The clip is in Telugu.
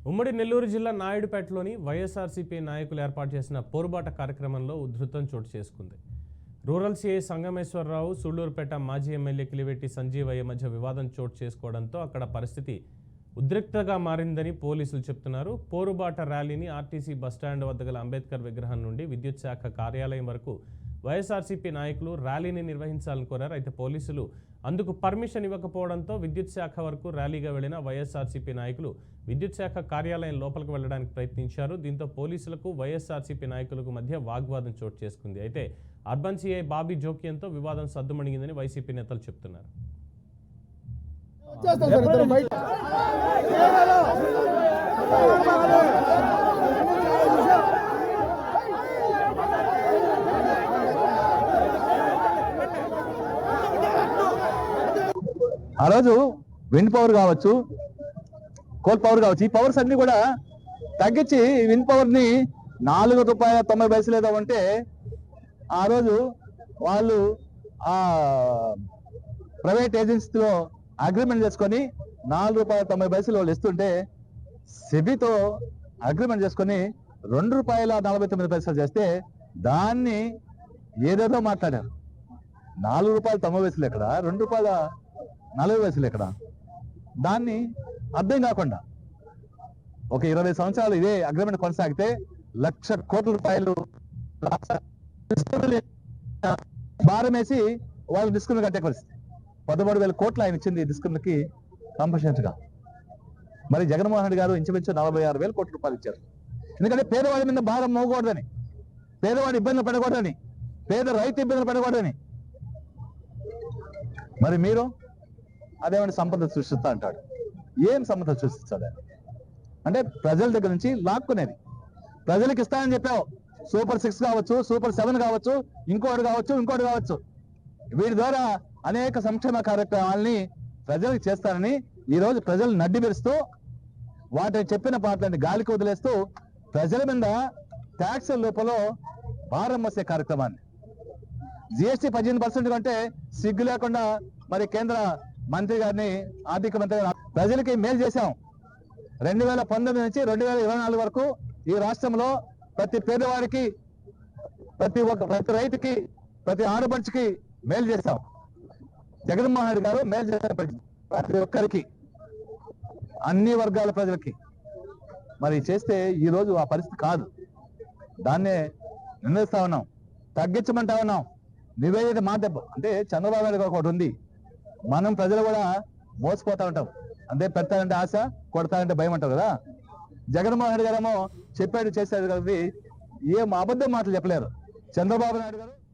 ఉమ్మడి నెల్లూరు జిల్లా నాయుడుపేటలోని వైఎస్ఆర్సీపీ నాయకులు ఏర్పాటు చేసిన పోరుబాట కార్యక్రమంలో ఉధృతం చోటు చేసుకుంది. రూరల్ సీఐ సంగమేశ్వరరావు, సూళ్లూరుపేట మాజీ ఎమ్మెల్యే కిలివెట్టి సంజీవయ్య మధ్య వివాదం చోటు చేసుకోవడంతో అక్కడ పరిస్థితి ఉద్రిక్తగా మారిందని పోలీసులు చెప్తున్నారు. పోరుబాట ర్యాలీని ఆర్టీసీ బస్టాండ్ వద్ద గల అంబేద్కర్ విగ్రహం నుండి విద్యుత్ శాఖ కార్యాలయం వరకు వైఎస్ఆర్సీపీ నాయకులు ర్యాలీని నిర్వహించాలని కోరారు. అయితే పోలీసులు అందుకు పర్మిషన్ ఇవ్వకపోవడంతో విద్యుత్ శాఖ వరకు ర్యాలీగా వెళ్లిన వైఎస్ఆర్సీపీ నాయకులు విద్యుత్ శాఖ కార్యాలయం లోపలికి వెళ్లడానికి ప్రయత్నించారు. దీంతో పోలీసులకు వైఎస్ఆర్సీపీ నాయకులకు మధ్య వాగ్వాదం చోటు చేసుకుంది. అయితే అర్బన్ సీఐ బాబీ జోక్యంతో వివాదం సద్దుమణిగిందని వైసీపీ నేతలు చెప్తున్నారు. ఆ రోజు విండ్ పవర్ కావచ్చు, కోల్ పవర్ కావచ్చు, ఈ పవర్స్ అన్ని కూడా తగ్గించి విండ్ పవర్ ని ₹4.90 ఏదో ఉంటే ఆ రోజు వాళ్ళు ఆ ప్రైవేట్ ఏజెన్సీతో అగ్రిమెంట్ చేసుకొని ₹4.90 వాళ్ళు ఇస్తుంటే సెబీతో అగ్రిమెంట్ చేసుకొని ₹2.49 చేస్తే దాన్ని ఏదేదో మాట్లాడారు. ₹4.90 ఎక్కడ, ₹2.40 ఎక్కడ, దాన్ని అర్థం కాకుండా ఒక 20 సంవత్సరాలు ఇదే అగ్రిమెంట్ కొనసాగితే ₹1,00,000 కోట్ల భారం వేసి వాళ్ళు డిస్కౌంట్ కట్టే పరిస్థితి. 13,000 కోట్లు ఆయన ఇచ్చింది డిస్కౌంట్ కి కంపల్సరీ గా. మరి జగన్మోహన్ రెడ్డి గారు ఇంచుమించు 46,000 కోట్ల రూపాయలు ఇచ్చారు. ఎందుకంటే పేదవాడి మీద భారం మోగకూడదని, పేదవాడి ఇబ్బందులు పడకూడదని, పేద రైతు ఇబ్బందులు పడకూడదని. మరి మీరు అదేమైనా సంపద సృష్టిస్తా అంటాడు. ఏం సంపద సృష్టిస్తాడు అంటే ప్రజల దగ్గర నుంచి లాక్కునేది. ప్రజలకు ఇస్తానని చెప్పావు, సూపర్ 6 కావచ్చు, సూపర్ 7 కావచ్చు, ఇంకోటి కావచ్చు. వీటి ద్వారా అనేక సంక్షేమ కార్యక్రమాలని ప్రజలకు చేస్తానని ఈ రోజు ప్రజలు నడ్డి పెరుస్తూ వాటిని చెప్పిన పాటలని గాలికి వదిలేస్తూ ప్రజల మీద ట్యాక్స్ లోపల భారం మోసే కార్యక్రమాన్ని, జిఎస్టీ 18% కంటే సిగ్గు లేకుండా మరి కేంద్ర మంత్రి గారిని, ఆర్థిక మంత్రి గారు ప్రజలకి మేలు చేశాం. 2019 నుంచి 2024 వరకు ఈ రాష్ట్రంలో ప్రతి పేదవాడికి, ప్రతి రైతుకి, ప్రతి ఆడపడుచుకి మేలు చేశాం. జగన్మోహన్ రెడ్డి గారు మేలు చేశారు ప్రతి ఒక్కరికి, అన్ని వర్గాల ప్రజలకి. మరి చేస్తే ఈ రోజు ఆ పరిస్థితి కాదు. దాన్నే నిర్ణయిస్తా ఉన్నాం, తగ్గించమంటా ఉన్నాం. నివేదిక మా దెబ్బ అంటే చంద్రబాబు నాయుడు ఒకటి ఉంది, మనం ప్రజలు కూడా మోసపోతా ఉంటాం. అంటే పెడతానంటే ఆశ, కొడతానంటే భయం అంటారు కదా. జగన్మోహన్ రెడ్డి గారేమో చెప్పాడు చేశాడు కాబట్టి ఏం అబద్ధం మాటలు చెప్పలేరు. చంద్రబాబు నాయుడు గారు